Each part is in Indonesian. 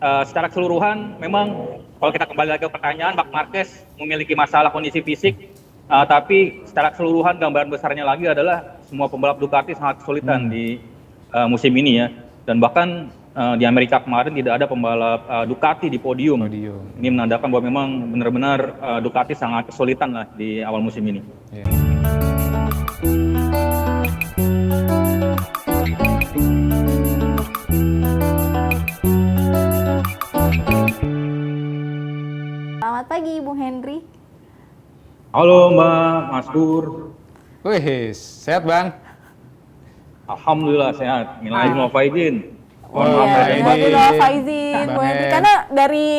secara keseluruhan memang kalau kita kembali lagi ke pertanyaan, Marc Marquez memiliki masalah kondisi fisik, tapi secara keseluruhan gambaran besarnya lagi adalah semua pembalap Ducati sangat kesulitan di musim ini ya. Dan bahkan di Amerika kemarin tidak ada pembalap Ducati di podium. Ini menandakan bahwa memang benar-benar Ducati sangat kesulitan lah di awal musim ini. Selamat pagi, Bung Henry. Halo Mbak, Mas Pur. Wih, sehat Bang? Alhamdulillah sehat. Minal mau Faizin. Alhamdulillah Faizin, Bang Bung Henry. Hen. Karena dari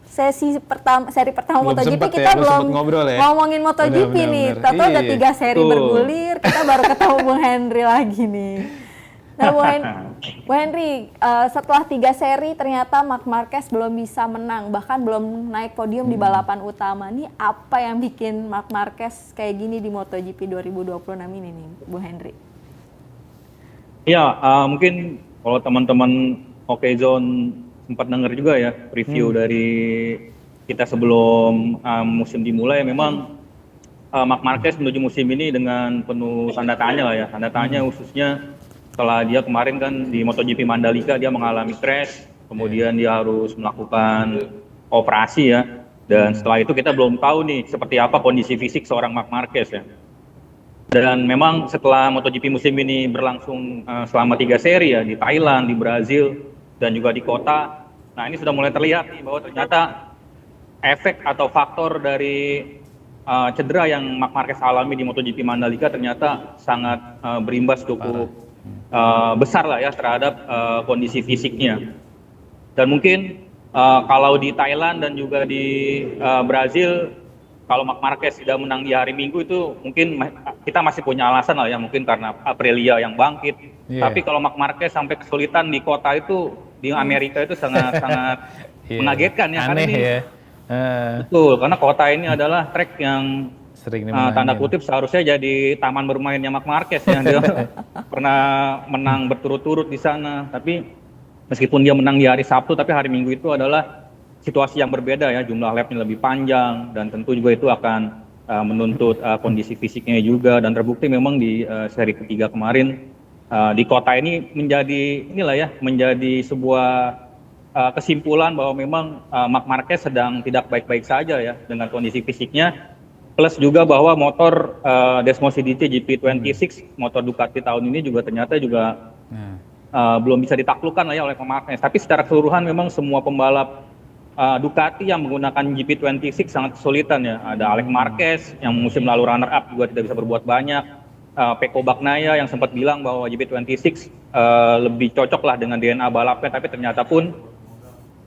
seri pertama Belum MotoGP sempet kita ya, belum belum sempet ngobrol ya. ngomongin MotoGP Bener, nih. bener. Tahu udah Iya. 3 seri Betul. bergulir, kita baru ketemu Bung Henry lagi nih. Nah, Bung Henry, setelah 3 seri ternyata Marc Marquez belum bisa menang, bahkan belum naik podium di balapan utama. Nih apa yang bikin Marc Marquez kayak gini di MotoGP 2026 ini nih, Bung Henry? Ya, mungkin kalau teman-teman Oke Zone sempat dengar juga ya review dari kita sebelum musim dimulai, memang Marc Marquez menuju musim ini dengan penuh tanda tanya lah ya, tanda tanya khususnya setelah dia kemarin kan di MotoGP Mandalika dia mengalami crash, kemudian dia harus melakukan operasi ya, dan setelah itu kita belum tahu nih seperti apa kondisi fisik seorang Marc Marquez ya. Dan memang setelah MotoGP musim ini berlangsung selama 3 seri ya, di Thailand, di Brazil, dan juga di kota, nah ini sudah mulai terlihat nih bahwa ternyata efek atau faktor dari cedera yang Marc Marquez alami di MotoGP Mandalika ternyata sangat berimbas cukup besar lah ya terhadap kondisi fisiknya. Dan mungkin kalau di Thailand dan juga di Brazil, kalau Marc Marquez tidak menang di hari Minggu itu mungkin kita masih punya alasan lah ya, mungkin karena Aprilia yang bangkit. Tapi kalau Marc Marquez sampai kesulitan di kota itu, di Amerika itu sangat mengagetkan ya. Aneh karena ini, ya. Betul, karena kota ini adalah trek yang Sering tanda kutip seharusnya jadi taman bermainnya Marc Marquez ya. Dia pernah menang berturut-turut di sana, tapi meskipun dia menang di hari Sabtu, tapi hari Minggu itu adalah situasi yang berbeda ya, jumlah lapnya lebih panjang dan tentu juga itu akan menuntut kondisi fisiknya juga, dan terbukti memang di seri ketiga kemarin di kota ini menjadi sebuah kesimpulan bahwa memang Marc Marquez sedang tidak baik-baik saja ya dengan kondisi fisiknya. Plus juga bahwa motor Desmosed GP26 motor Ducati tahun ini juga ternyata belum bisa ditaklukkan lah ya oleh Marquez. Tapi secara keseluruhan memang semua pembalap Ducati yang menggunakan GP26 sangat kesulitan ya. Ada Alex Marquez yang musim lalu runner up juga tidak bisa berbuat banyak. Pecco Bagnaia yang sempat bilang bahwa GP26 lebih cocok lah dengan DNA balapnya, tapi ternyata pun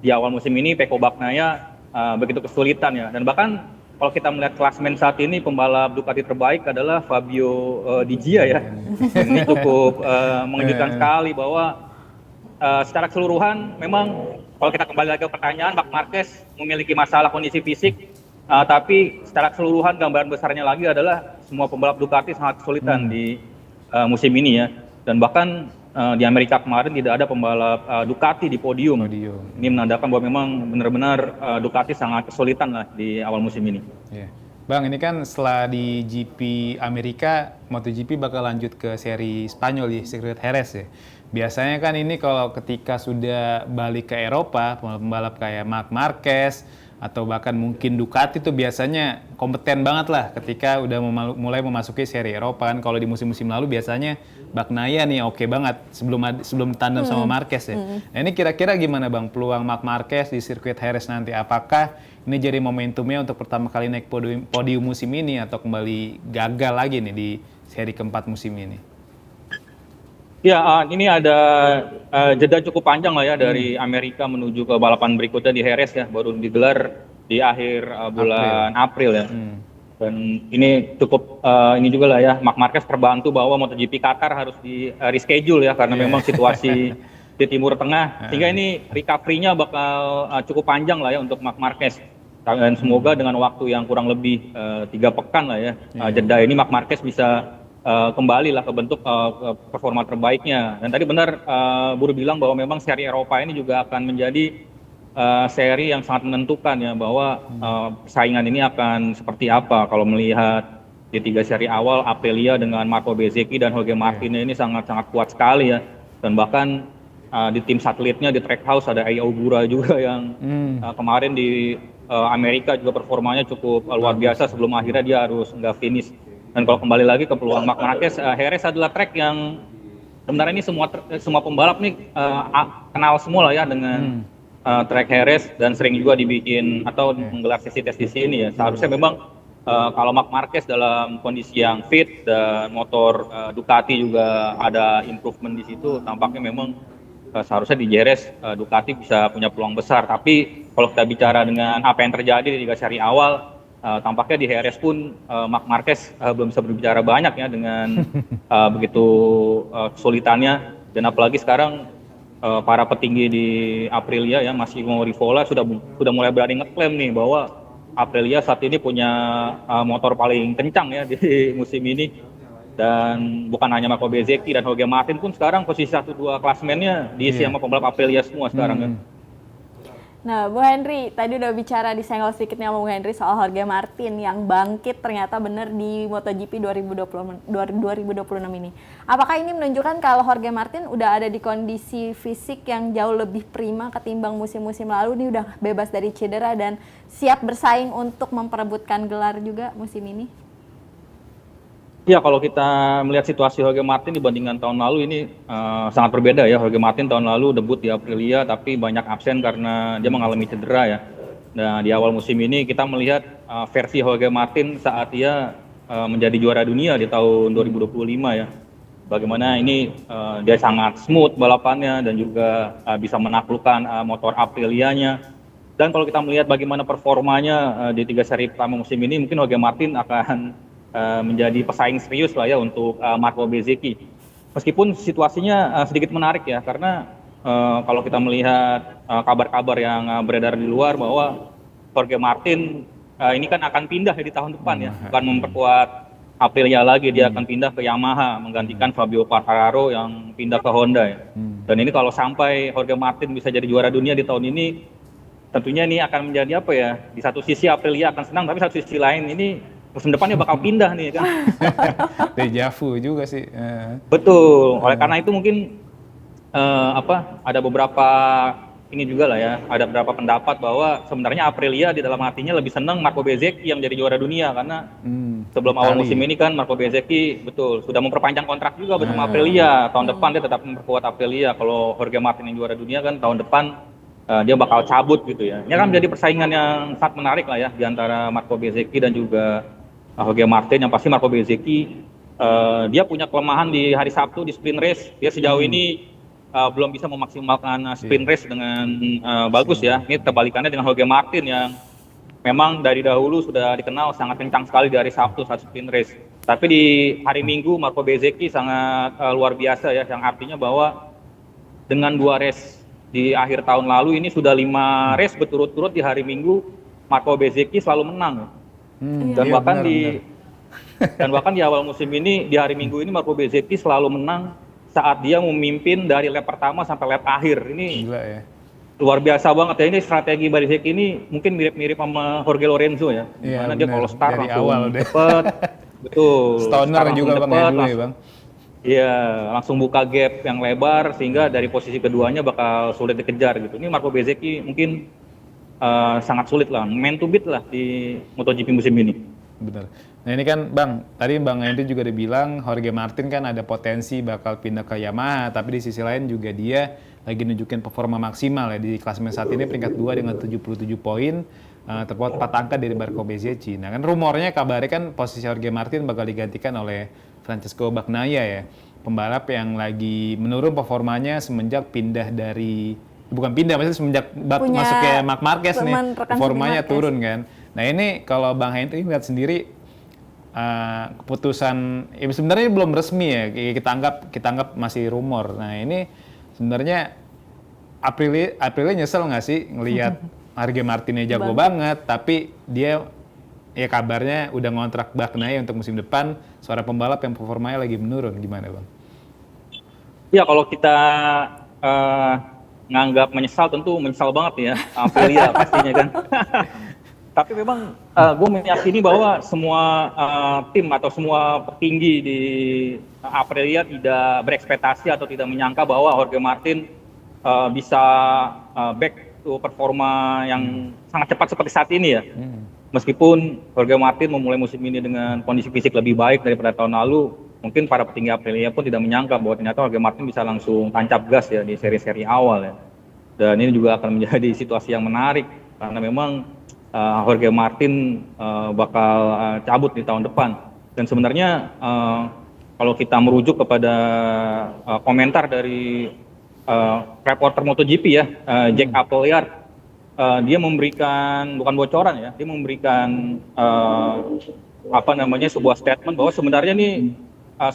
di awal musim ini Pecco Bagnaia begitu kesulitan ya. Dan bahkan kalau kita melihat klasmen saat ini, pembalap Ducati terbaik adalah Fabio Di Gia ya. Ini cukup mengejutkan sekali bahwa secara keseluruhan memang kalau kita kembali lagi ke pertanyaan, Marc Marquez memiliki masalah kondisi fisik, tapi secara keseluruhan gambaran besarnya lagi adalah semua pembalap Ducati sangat kesulitan di musim ini ya. Dan bahkan di Amerika kemarin tidak ada pembalap Ducati di podium. Ini menandakan bahwa memang benar-benar Ducati sangat kesulitan lah di awal musim ini. Bang, ini kan setelah di GP Amerika, MotoGP bakal lanjut ke seri Spanyol di Circuit Jerez ya. Biasanya kan ini kalau ketika sudah balik ke Eropa, pembalap kayak Marc Marquez atau bahkan mungkin Ducati tuh biasanya kompeten banget lah ketika udah mulai memasuki seri Eropa kan. Kalau di musim-musim lalu biasanya Bagnaia nih oke banget sebelum tandem sama Marquez ya. Nah ini kira-kira gimana Bang peluang Marc Marquez di sirkuit Jerez nanti? Apakah ini jadi momentumnya untuk pertama kali naik podium musim ini atau kembali gagal lagi nih di seri keempat musim ini? Ya, ini ada jeda cukup panjang lah ya dari Amerika menuju ke balapan berikutnya di Jerez ya, baru digelar di akhir bulan April ya. Dan ini cukup ini juga lah ya, Marc Marquez terbantu bahwa MotoGP Qatar harus di reschedule ya karena memang situasi di Timur Tengah, sehingga ini recovery-nya bakal cukup panjang lah ya untuk Marc Marquez. Dan semoga dengan waktu yang kurang lebih 3 pekan lah ya, jeda ini Marc Marquez bisa kembali lah ke bentuk performa terbaiknya. Dan tadi benar Buru bilang bahwa memang seri Eropa ini juga akan menjadi seri yang sangat menentukan ya bahwa persaingan ini akan seperti apa. Kalau melihat di 3 seri awal, Aprilia dengan Marco Bezzecchi dan Jorge Martin ini sangat-sangat kuat sekali ya. Dan bahkan di tim satelitnya di Trackhouse ada Ai Ogura juga yang kemarin di Amerika juga performanya cukup luar biasa sebelum akhirnya dia harus nggak finish. Dan kalau kembali lagi ke peluang Marc Marquez, Jerez adalah track yang sebenarnya ini semua pembalap nih kenal semua lah ya dengan track Jerez, dan sering juga dibikin atau menggelar sesi tes di sini ya. Seharusnya memang kalau Marc Marquez dalam kondisi yang fit dan motor Ducati juga ada improvement di situ, tampaknya memang seharusnya di Jerez Ducati bisa punya peluang besar. Tapi kalau kita bicara dengan apa yang terjadi di 3 seri awal, tampaknya di Jerez pun Marc Marquez belum bisa berbicara banyak ya dengan begitu kesulitannya, dan apalagi sekarang para petinggi di Aprilia ya, Massimo Rivola sudah mulai berani ngeklaim nih bahwa Aprilia saat ini punya motor paling kencang ya di musim ini, dan bukan hanya Marco Bezzecchi dan Jorge Martin pun sekarang posisi 1-2 klasemennya diisi sama pembalap Aprilia semua sekarang ya. Nah, Bu Henry, tadi udah bicara disenggol sedikitnya sama Bu Henry soal Jorge Martin yang bangkit ternyata benar di MotoGP 2026 ini. Apakah ini menunjukkan kalau Jorge Martin udah ada di kondisi fisik yang jauh lebih prima ketimbang musim-musim lalu, nih udah bebas dari cedera dan siap bersaing untuk memperebutkan gelar juga musim ini? Ya, kalau kita melihat situasi Jorge Martin dibandingkan tahun lalu ini sangat berbeda ya. Jorge Martin tahun lalu debut di Aprilia tapi banyak absen karena dia mengalami cedera ya. Nah, di awal musim ini kita melihat versi Jorge Martin saat dia menjadi juara dunia di tahun 2025 ya. Bagaimana ini dia sangat smooth balapannya dan juga bisa menaklukkan motor Aprilianya. Dan kalau kita melihat bagaimana performanya di 3 seri pertama musim ini, mungkin Jorge Martin akan menjadi pesaing serius lah ya untuk Marco Bezzecchi. Meskipun situasinya sedikit menarik ya, karena kalau kita melihat kabar-kabar yang beredar di luar bahwa Jorge Martin ini kan akan pindah di tahun depan ya, bukan memperkuat Aprilia lagi, dia akan pindah ke Yamaha menggantikan Fabio Quartararo yang pindah ke Honda ya. Dan ini kalau sampai Jorge Martin bisa jadi juara dunia di tahun ini, tentunya ini akan menjadi apa ya, di satu sisi Aprilia akan senang, tapi satu sisi lain ini musim depannya bakal pindah nih kan. Deja vu juga sih. Betul. Oleh karena itu mungkin ada beberapa ini juga lah ya, ada beberapa pendapat bahwa sebenarnya Aprilia di dalam hatinya lebih senang Marco Bezzecchi yang jadi juara dunia, karena sebelum awal musim ini kan Marco Bezzecchi betul sudah memperpanjang kontrak juga bersama Aprilia. Tahun depan dia tetap memperkuat Aprilia. Kalau Jorge Martin yang juara dunia kan tahun depan dia bakal cabut gitu ya. Ini akan menjadi persaingan yang sangat menarik lah ya di antara Marco Bezzecchi dan juga Jorge Martin. Yang pasti Marco Bezzecchi dia punya kelemahan di hari Sabtu di sprint race. Dia sejauh ini belum bisa memaksimalkan sprint race dengan bagus ya. Ini terbalikannya dengan Jorge Martin yang memang dari dahulu sudah dikenal sangat kencang sekali di hari Sabtu saat sprint race. Tapi di hari Minggu Marco Bezzecchi sangat luar biasa ya, yang artinya bahwa dengan 2 race di akhir tahun lalu ini sudah 5 race berturut-turut di hari Minggu Marco Bezzecchi selalu menang. Dan bahkan di awal musim ini di hari Minggu ini Marco Bezzecchi selalu menang saat dia memimpin dari lap pertama sampai lap akhir. Ini gila ya. Luar biasa banget ya, ini strategi Bezzecchi ini mungkin mirip-mirip sama Jorge Lorenzo ya. Karena dia kalau start dari langsung cepet. Betul. Stoner juga Bang ya dulu ya Bang. Iya, langsung buka gap yang lebar sehingga dari posisi keduanya bakal sulit dikejar gitu. Ini Marco Bezzecchi mungkin sangat sulit lah, man to beat lah di MotoGP musim ini. Benar. Nah ini kan Bang, tadi Bang Henry juga udah bilang Jorge Martin kan ada potensi bakal pindah ke Yamaha, tapi di sisi lain juga dia lagi nunjukin performa maksimal ya di klasemen saat ini peringkat 2 dengan 77 poin, terpaut 4 angka dari Marco Bezzecchi. Nah kan rumornya kabarnya kan posisi Jorge Martin bakal digantikan oleh Francesco Bagnaia ya, pembalap yang lagi menurun performanya semenjak pindah dari maksudnya semenjak masuk ke Marc Marquez nih, performanya turun kan. Nah ini kalau Bang Henry lihat sendiri keputusan ya sebenarnya belum resmi ya, kita anggap masih rumor. Nah ini sebenarnya Aprilia nyesel nggak sih ngelihat Jorge Martinnya jago banget, tapi dia ya kabarnya udah ngontrak Bagnaia untuk musim depan, seorang pembalap yang performanya lagi menurun, gimana Bang? Ya kalau kita nganggap menyesal, tentu menyesal banget ya, Aprilia pastinya kan. Tapi memang gue meyakini bahwa semua tim atau semua petinggi di Aprilia tidak berekspektasi atau tidak menyangka bahwa Jorge Martin bisa back to performa yang sangat cepat seperti saat ini ya. Meskipun Jorge Martin memulai musim ini dengan kondisi fisik lebih baik daripada tahun lalu, mungkin para petinggi Aprilia pun tidak menyangka bahwa ternyata Jorge Martin bisa langsung tancap gas ya di seri-seri awal ya. Dan ini juga akan menjadi situasi yang menarik karena memang Jorge Martin bakal cabut di tahun depan. Dan sebenarnya kalau kita merujuk kepada komentar dari reporter MotoGP ya, Jack Appleyard, dia memberikan, bukan bocoran ya, dia memberikan sebuah statement bahwa sebenarnya nih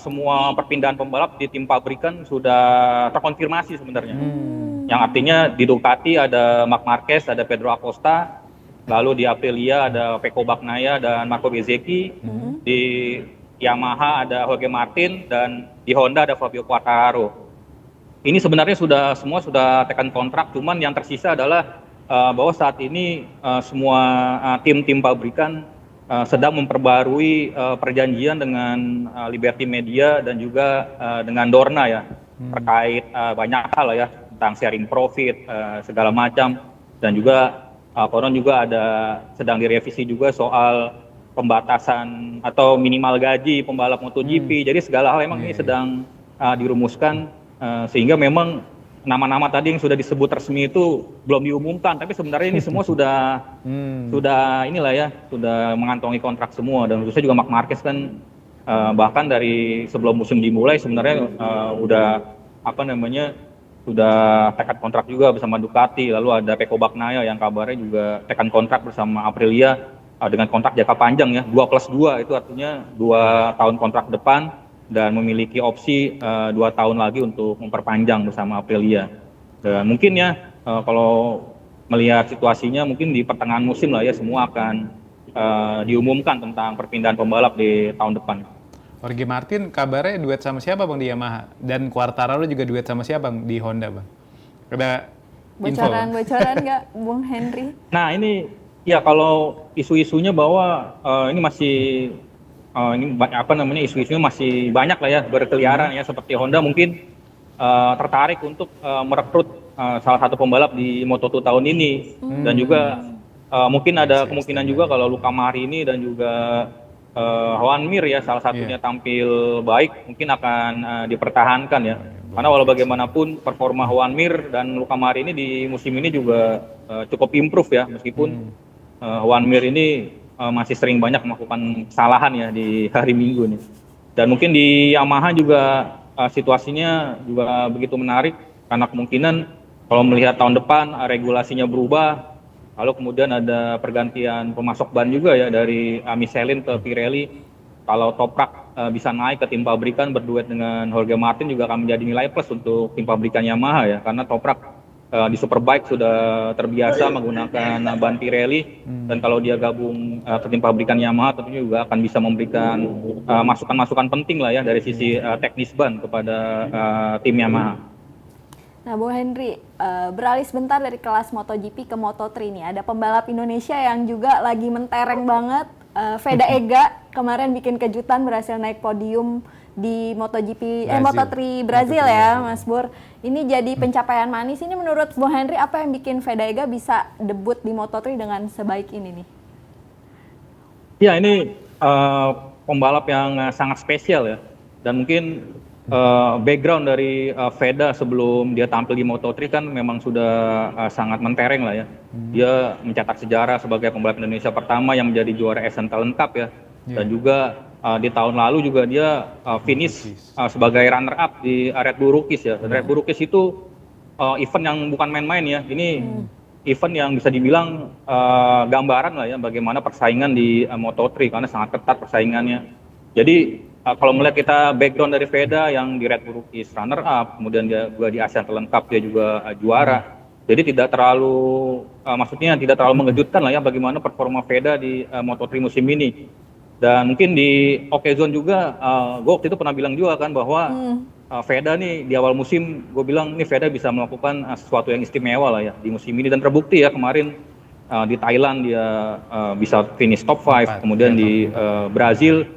semua perpindahan pembalap di tim pabrikan sudah terkonfirmasi sebenarnya. Yang artinya di Ducati ada Marc Marquez, ada Pedro Acosta, lalu di Aprilia ada Pecco Bagnaia dan Marco Bezzecchi, di Yamaha ada Jorge Martin, dan di Honda ada Fabio Quartararo. Ini sebenarnya semua sudah tekan kontrak, cuman yang tersisa adalah bahwa saat ini semua tim-tim pabrikan sedang memperbarui perjanjian dengan Liberty Media dan juga dengan Dorna ya, terkait banyak hal ya, tentang sharing profit segala macam, dan juga konon juga ada sedang direvisi juga soal pembatasan atau minimal gaji pembalap MotoGP. Jadi segala hal memang ini sedang dirumuskan, sehingga memang nama-nama tadi yang sudah disebut resmi itu belum diumumkan, tapi sebenarnya ini semua sudah inilah ya, sudah mengantongi kontrak semua. Dan khususnya juga Marc Marquez kan bahkan dari sebelum musim dimulai sebenarnya sudah tekan kontrak juga bersama Ducati. Lalu ada Pecco Bagnaia yang kabarnya juga tekan kontrak bersama Aprilia dengan kontrak jangka panjang ya, 2+2, itu artinya 2 tahun kontrak depan dan memiliki opsi 2 tahun lagi untuk memperpanjang bersama Aprilia. Dan mungkin ya kalau melihat situasinya mungkin di pertengahan musim lah ya semua akan diumumkan tentang perpindahan pembalap di tahun depan. Jorge Martin kabarnya duet sama siapa Bang di Yamaha? Dan Quartararo juga duet sama siapa Bang di Honda Bang? Ada info? Bocoran nggak Bung Henry? Nah ini ya kalau isu-isunya bahwa ini masih isu-isunya masih banyak lah ya berkeliaran ya, seperti Honda mungkin tertarik untuk merekrut salah satu pembalap di Moto2 tahun ini, dan juga mungkin ada kemungkinan juga kalau Luca Marini dan juga Joan Mir ya salah satunya tampil baik, mungkin akan dipertahankan ya, karena walau bagaimanapun performa Joan Mir dan Luca Marini di musim ini juga cukup improve ya, meskipun Joan Mir ini masih sering banyak melakukan kesalahan ya di hari Minggu nih. Dan mungkin di Yamaha juga situasinya juga begitu menarik, karena kemungkinan kalau melihat tahun depan regulasinya berubah, lalu kemudian ada pergantian pemasok ban juga ya dari Michelin ke Pirelli. Kalau Toprak bisa naik ke tim pabrikan berduet dengan Jorge Martin juga akan menjadi nilai plus untuk tim pabrikan Yamaha ya, karena Toprak di Superbike sudah terbiasa menggunakan ban Pirelli, dan kalau dia gabung ke tim pabrikan Yamaha tentunya juga akan bisa memberikan masukan-masukan penting lah ya dari sisi teknis ban kepada tim Yamaha. Nah, Bung Henry, beralih sebentar dari kelas MotoGP ke Moto3 nih. Ada pembalap Indonesia yang juga lagi mentereng banget. Veda Ega kemarin bikin kejutan, berhasil naik podium di Moto3 Brazil ya, Mas Bur. Ini jadi pencapaian manis. Ini menurut Bung Henry apa yang bikin Veda Ega bisa debut di Moto3 dengan sebaik ini nih? Ya, ini pembalap yang sangat spesial ya. Dan mungkin background dari Veda sebelum dia tampil di Moto3 kan memang sudah sangat mentereng lah ya. Dia mencetak sejarah sebagai pembalap Indonesia pertama yang menjadi juara Asian Talent Cup ya. Dan juga di tahun lalu juga dia finish sebagai runner up di Red Bull Rookies ya. Red Bull Rookies itu event yang bukan main-main ya. Ini event yang bisa dibilang gambaran lah ya bagaimana persaingan di Moto3, karena sangat ketat persaingannya. Jadi kalau melihat kita background dari Veda yang di Red Bull Rookies runner up, kemudian dia juga di Asian Talent Cup dia juga juara. Jadi tidak terlalu mengejutkan lah ya bagaimana performa Veda di Moto3 musim ini. Dan mungkin di Okezone juga gue waktu itu pernah bilang juga kan bahwa Veda nih di awal musim gue bilang nih Veda bisa melakukan sesuatu yang istimewa lah ya di musim ini, dan terbukti ya kemarin di Thailand dia bisa finish top 5, kemudian di Brazil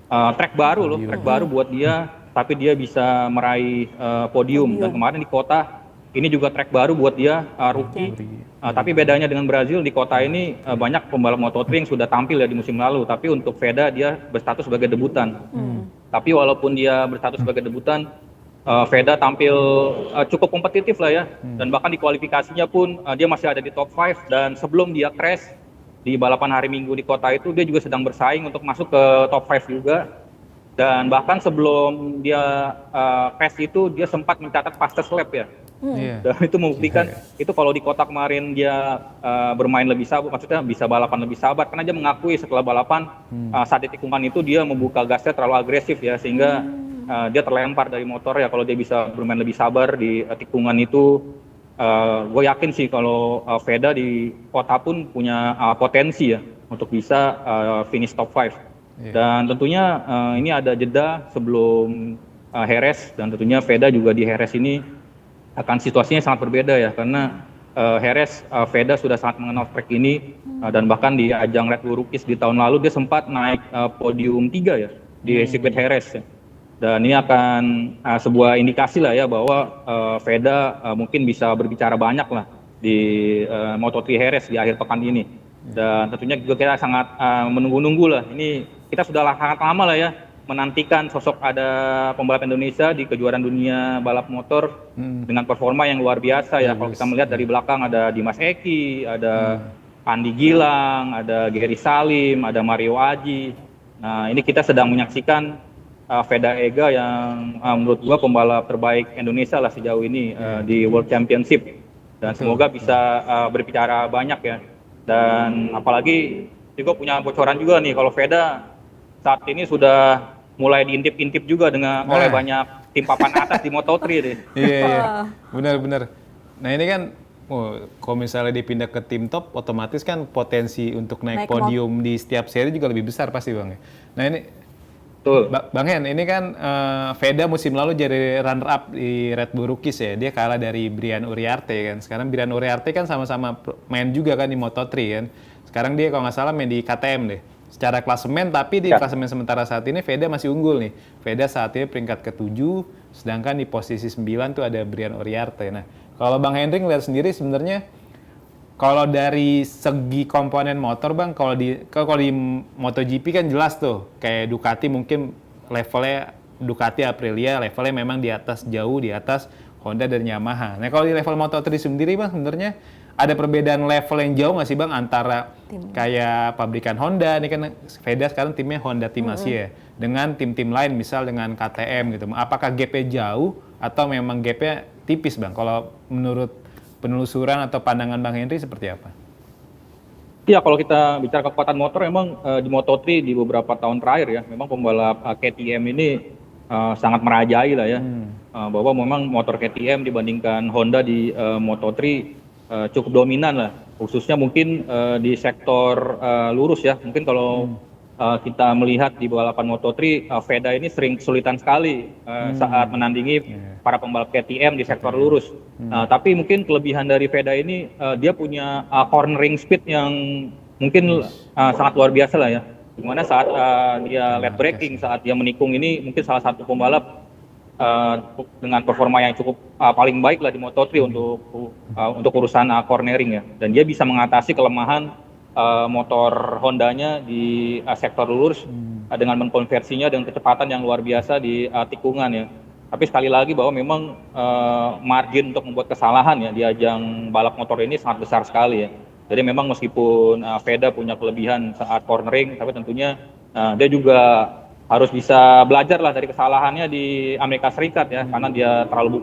track baru buat dia, tapi dia bisa meraih podium. Dan kemarin di kota ini juga track baru buat dia, rookie. Tapi bedanya dengan Brazil, di kota ini banyak pembalap Moto3 yang sudah tampil ya di musim lalu, tapi untuk Veda dia berstatus sebagai debutan. Tapi walaupun dia berstatus sebagai debutan, Veda tampil cukup kompetitif lah ya, dan bahkan di kualifikasinya pun dia masih ada di top 5, dan sebelum dia crash di balapan hari Minggu di kota itu dia juga sedang bersaing untuk masuk ke top 5 juga. Dan bahkan sebelum dia crash itu dia sempat mencatat fastest lap ya. Dan itu membuktikan itu kalau di kota kemarin dia bermain lebih sabar, maksudnya bisa balapan lebih sabar, karena dia mengakui setelah balapan saat di tikungan itu dia membuka gasnya terlalu agresif ya, sehingga dia terlempar dari motor ya. Kalau dia bisa bermain lebih sabar di tikungan itu, gue yakin sih kalau Veda di kota pun punya potensi ya untuk bisa finish top 5. Dan tentunya ini ada jeda sebelum Jerez, dan tentunya Veda juga di Jerez ini akan situasinya sangat berbeda ya, karena Jerez, Veda sudah sangat mengenal track ini, dan bahkan di ajang Red Bull Rookies di tahun lalu dia sempat naik podium 3 ya di sirkuit Jerez ya. Dan ini akan sebuah indikasi lah ya bahwa Veda mungkin bisa berbicara banyak lah di Moto3 Jerez di akhir pekan ini. Dan tentunya juga kita sangat menunggu-nunggu lah. Ini kita sudah sangat lama lah ya menantikan sosok ada pembalap Indonesia di kejuaraan dunia balap motor dengan performa yang luar biasa ya. Kalau kita melihat dari belakang ada Dimas Eki, ada Andi Gilang, ada Gary Salim, ada Mario Aji. Nah, ini kita sedang menyaksikan Veda Ega yang menurut gua pembalap terbaik Indonesia lah sejauh ini di World Championship, dan semoga bisa berbicara banyak ya. Dan apalagi juga punya bocoran juga nih kalau Veda saat ini sudah mulai diintip-intip juga dengan oleh banyak tim papan atas di Moto3 deh. Iya, benar-benar. Nah ini kan, kalau misalnya dipindah ke tim top, otomatis kan potensi untuk naik podium di setiap seri juga lebih besar pasti Bang. Nah ini, betul. Bang Hen, ini kan Veda musim lalu jadi runner up di Red Bull Rookies ya. Dia kalah dari Brian Uriarte kan. Sekarang Brian Uriarte kan sama-sama main juga kan di Moto3 kan. Sekarang dia kalau nggak salah main di KTM deh. Secara klasemen, tapi di klasemen sementara saat ini Veda masih unggul nih. Veda saat ini peringkat ke-7, sedangkan di posisi 9 tuh ada Brian Uriarte. Nah, kalau Bang Henry ngeliat sendiri sebenarnya kalau dari segi komponen motor Bang, kalau di MotoGP kan jelas tuh, kayak Ducati mungkin levelnya Ducati Aprilia levelnya memang di atas, jauh di atas Honda dan Yamaha. Nah, kalau di level Moto3 sendiri Bang, sebenarnya ada perbedaan level yang jauh nggak sih Bang antara kayak pabrikan Honda, ini kan Veda sekarang timnya Honda Team Asia ya, dengan tim-tim lain misal dengan KTM gitu. Apakah gap-nya jauh atau memang gap-nya tipis Bang? Kalau menurut penelusuran atau pandangan Bang Henry seperti apa? Iya, kalau kita bicara kekuatan motor memang di Moto3 di beberapa tahun terakhir ya, memang pembalap KTM ini sangat merajai lah ya. Bahwa memang motor KTM dibandingkan Honda di Moto3 cukup dominan lah, khususnya mungkin di sektor lurus ya. Mungkin kalau kita melihat di balapan Moto3, Veda ini sering kesulitan sekali saat menandingi para pembalap KTM di sektor lurus. Tapi mungkin kelebihan dari Veda ini dia punya cornering speed yang mungkin sangat luar biasa lah ya. Dimana saat dia lap braking, saat dia menikung ini mungkin salah satu pembalap dengan performa yang cukup paling baik lah di Moto3 untuk urusan cornering ya. Dan dia bisa mengatasi kelemahan motor Hondanya di sektor lurus dengan mengkonversinya dengan kecepatan yang luar biasa di tikungan ya. Tapi sekali lagi bahwa memang margin untuk membuat kesalahan ya di ajang balap motor ini sangat besar sekali ya. Jadi memang meskipun Veda punya kelebihan saat cornering, tapi tentunya dia juga harus bisa belajar lah dari kesalahannya di Amerika Serikat ya, karena dia terlalu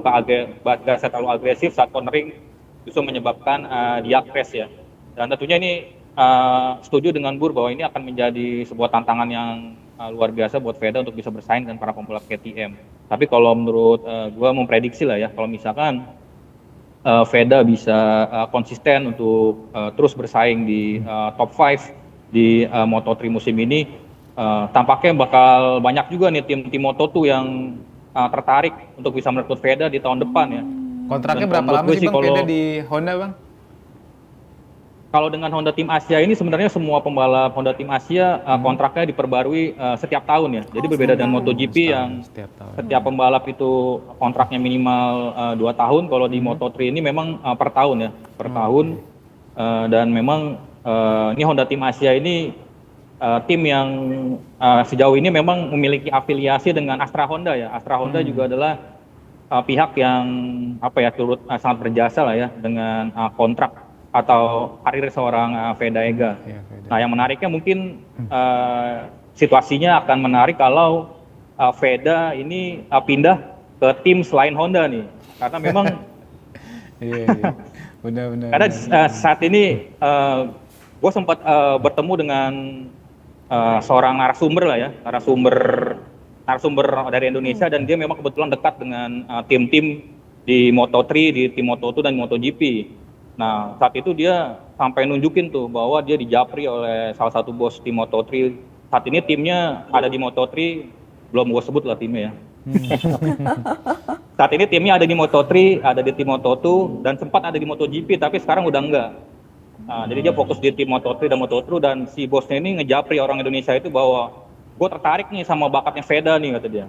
gasnya terlalu agresif saat cornering, justru menyebabkan dia crash ya. Dan tentunya ini setuju dengan Bur bahwa ini akan menjadi sebuah tantangan yang luar biasa buat Veda untuk bisa bersaing dengan para pembalap KTM. Tapi kalau menurut gue memprediksi lah ya, kalau misalkan Veda bisa konsisten untuk terus bersaing di top 5 di Moto3 musim ini, tampaknya bakal banyak juga nih tim Moto2 yang tertarik untuk bisa merekrut Veda di tahun depan ya. Kontraknya Dan berapa menurut lama gue sih sih Bang kalau- Veda di Honda Bang? Kalau dengan Honda Tim Asia ini sebenarnya semua pembalap Honda Tim Asia kontraknya diperbarui setiap tahun ya. Jadi berbeda dengan MotoGP yang Setiap tahun. setiap pembalap itu kontraknya minimal 2 tahun. Kalau di Moto3 ini memang per tahun ya, per tahun. Dan memang ini Honda Tim Asia ini tim yang sejauh ini memang memiliki afiliasi dengan Astra Honda ya. Astra Honda juga adalah pihak yang turut sangat berjasa lah ya dengan kontrak atau karir seorang Veda Ega. Iya, Veda. Nah, yang menariknya mungkin situasinya akan menarik kalau Veda ini pindah ke tim selain Honda nih, karena memang Iya. Benar-benar. karena saat ini gue sempat bertemu dengan seorang narasumber lah ya, narasumber dari Indonesia, dan dia memang kebetulan dekat dengan tim-tim di Moto3, di tim Moto2 dan MotoGP. Nah, saat itu dia sampai nunjukin tuh bahwa dia dijapri oleh salah satu bos tim Moto3. Saat ini timnya ada di Moto3, belum gue sebut lah timnya ya. Saat ini timnya ada di Moto3, ada di tim Moto2, dan sempat ada di MotoGP, tapi sekarang udah enggak. Nah, jadi dia fokus di tim Moto3 dan Moto2, dan si bosnya ini ngejapri orang Indonesia itu bahwa gue tertarik nih sama bakatnya Veda nih, kata dia.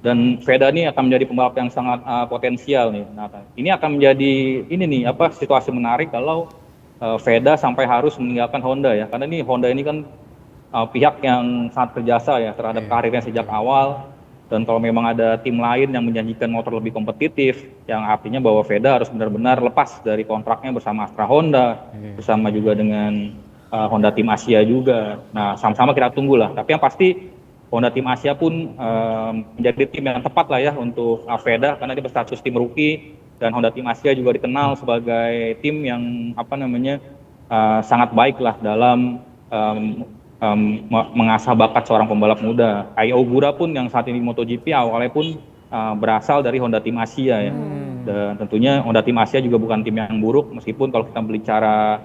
Dan Veda ini akan menjadi pembalap yang sangat potensial nih. Nah, ini akan menjadi situasi menarik kalau Veda sampai harus meninggalkan Honda ya, karena ini Honda ini kan pihak yang sangat berjasa ya terhadap karirnya sejak awal. Dan kalau memang ada tim lain yang menjanjikan motor lebih kompetitif, yang artinya bahwa Veda harus benar-benar lepas dari kontraknya bersama Astra Honda, bersama juga dengan Honda Tim Asia juga. Nah, sama-sama kita tunggulah. Tapi yang pasti Honda Tim Asia pun menjadi tim yang tepat lah ya untuk Veda, karena dia berstatus tim rookie, dan Honda Tim Asia juga dikenal sebagai tim yang sangat baik lah dalam mengasah bakat seorang pembalap muda. Ai Ogura pun yang saat ini MotoGP awalnya pun berasal dari Honda Tim Asia ya. Dan tentunya Honda Tim Asia juga bukan tim yang buruk, meskipun kalau kita bicara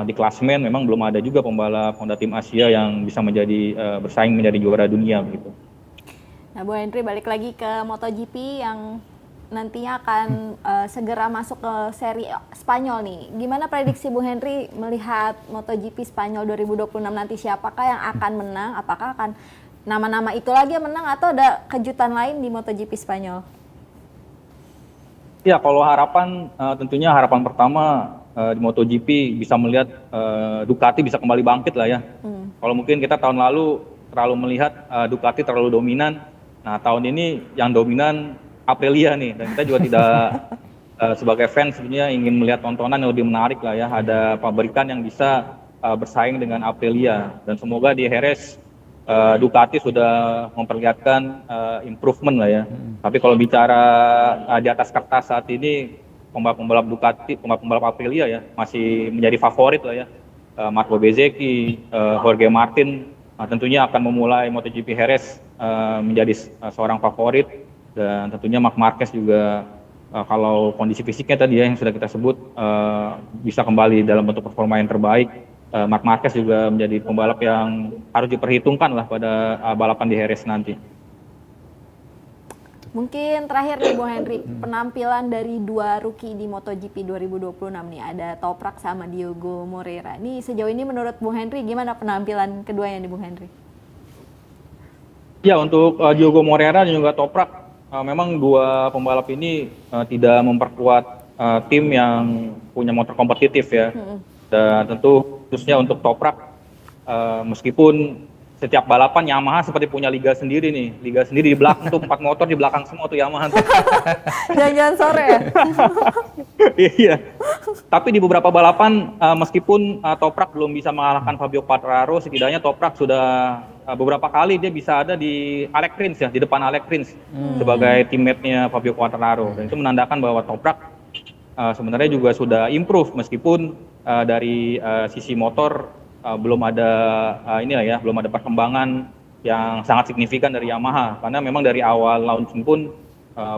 di klasemen memang belum ada juga pembalap Honda Tim Asia yang bisa bersaing menjadi juara dunia begitu. Nah, Bu Henry, balik lagi ke MotoGP yang nantinya akan segera masuk ke seri Spanyol nih. Gimana prediksi Bu Henry melihat MotoGP Spanyol 2026 nanti, siapakah yang akan menang? Apakah akan nama-nama itu lagi yang menang atau ada kejutan lain di MotoGP Spanyol? Ya, kalau harapan tentunya harapan pertama di MotoGP bisa melihat Ducati bisa kembali bangkit lah ya. Kalau mungkin kita tahun lalu terlalu melihat Ducati terlalu dominan. Nah, tahun ini yang dominan Aprilia nih, dan kita juga tidak sebagai fans sebenarnya ingin melihat tontonan yang lebih menarik lah ya. Ada pabrikan yang bisa bersaing dengan Aprilia, dan semoga di Jerez Ducati sudah memperlihatkan improvement lah ya. Tapi kalau bicara di atas kertas saat ini pembalap Ducati, pembalap Aprilia ya masih menjadi favorit lah ya. Marco Bezzecchi, Jorge Martin tentunya akan memulai MotoGP Jerez menjadi seorang favorit. Dan tentunya Marc Marquez juga kalau kondisi fisiknya tadi ya yang sudah kita sebut bisa kembali dalam bentuk performa yang terbaik. Marc Marquez juga menjadi pembalap yang harus diperhitungkan lah pada balapan di Jerez nanti. Mungkin terakhir nih Bu Henry, penampilan dari dua rookie di MotoGP 2026 nih, ada Toprak sama Diogo Moreira. Ini sejauh ini menurut Bu Henry gimana penampilan keduanya nih Bu Henry? Ya, untuk Diogo Moreira dan juga Toprak, memang dua pembalap ini tidak memperkuat tim yang punya motor kompetitif ya. Dan tentu khususnya untuk Toprak, meskipun setiap balapan Yamaha seperti punya liga sendiri nih. Liga sendiri di belakang tuh 4 motor di belakang semua tuh Yamaha tuh. Jangan-jangan sore ya? Iya. Tapi di beberapa balapan meskipun Toprak belum bisa mengalahkan Fabio Quartararo, setidaknya Toprak sudah beberapa kali dia bisa ada di Alex Rins ya, di depan Alex Rins sebagai teammate-nya Fabio Quartararo. Dan itu menandakan bahwa Toprak sebenarnya juga sudah improve, meskipun dari sisi motor belum ada belum ada perkembangan yang sangat signifikan dari Yamaha, karena memang dari awal launching pun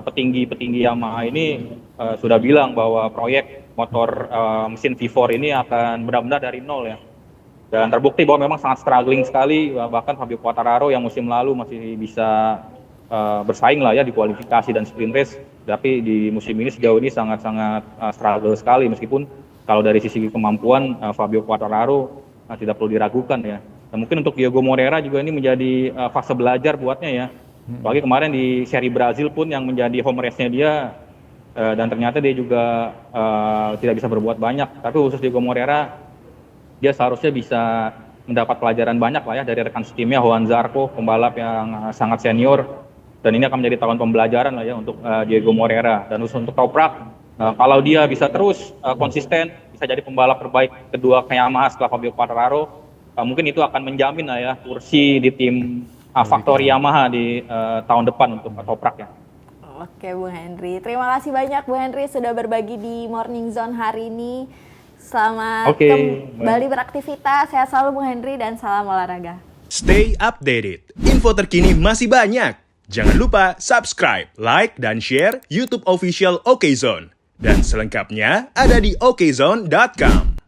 petinggi Yamaha ini sudah bilang bahwa proyek motor mesin V4 ini akan benar-benar dari nol ya. Dan terbukti bahwa memang sangat struggling sekali, bahkan Fabio Quartararo yang musim lalu masih bisa bersaing lah ya di kualifikasi dan sprint race. Tapi di musim ini sejauh ini sangat-sangat struggle sekali, meskipun kalau dari sisi kemampuan Fabio Quartararo tidak perlu diragukan ya. Dan mungkin untuk Diego Moreira juga ini menjadi fase belajar buatnya ya. Apalagi kemarin di seri Brazil pun yang menjadi home race-nya dia, dan ternyata dia juga tidak bisa berbuat banyak. Tapi khusus Diego Moreira, dia seharusnya bisa mendapat pelajaran banyak lah ya dari rekan setimnya Juan Zarco, pembalap yang sangat senior. Dan ini akan menjadi tahun pembelajaran lah ya untuk Diego Moreira. Dan khusus untuk Toprak, kalau dia bisa terus konsisten, bisa jadi pembalap terbaik kedua ke Yamaha setelah Fabio Quartararo, mungkin itu akan menjamin lah ya kursi di tim Factory Yamaha di tahun depan untuk Toprak ya. Oke Bung Henry, terima kasih banyak Bung Henry sudah berbagi di Morning Zone hari ini. Selamat kembali beraktivitas, sehat selalu Bung Henry dan salam olahraga. Stay updated, info terkini masih banyak. Jangan lupa subscribe, like, dan share YouTube official OKZone. Dan selengkapnya ada di okezone.com.